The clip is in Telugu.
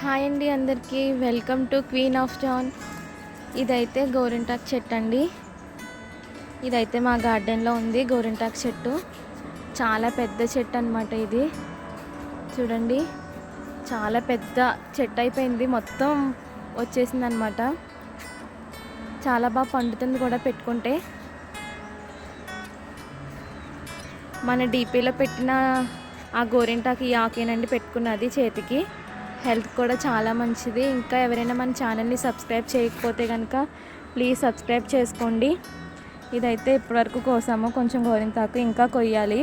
హాయ్ అండి అందరికీ వెల్కమ్ టు క్వీన్ ఆఫ్ జాన్. ఇదైతే గోరింటాకు చెట్టు అండి. ఇదైతే మా గార్డెన్లో ఉంది గోరింటాకు చెట్టు. చాలా పెద్ద చెట్టు అనమాట ఇది. చూడండి, చాలా పెద్ద చెట్టు అయిపోయింది, మొత్తం వచ్చేసింది అనమాట. చాలా బాగా పండుతుంది కూడా పెట్టుకుంటే. మన డీపీలో పెట్టిన ఆ గోరింటాకు ఈ ఆకేనండి పెట్టుకున్నది చేతికి. హెల్త్ కూడా చాలా మంచిది. ఇంకా ఎవరైనా మన ఛానల్ని సబ్స్క్రైబ్ చేయకపోతే కనుక ప్లీజ్ సబ్స్క్రైబ్ చేసుకోండి. ఇదైతే ఇప్పటివరకు కోసాము, కొంచెం గోరింటాకు ఇంకా కొయ్యాలి.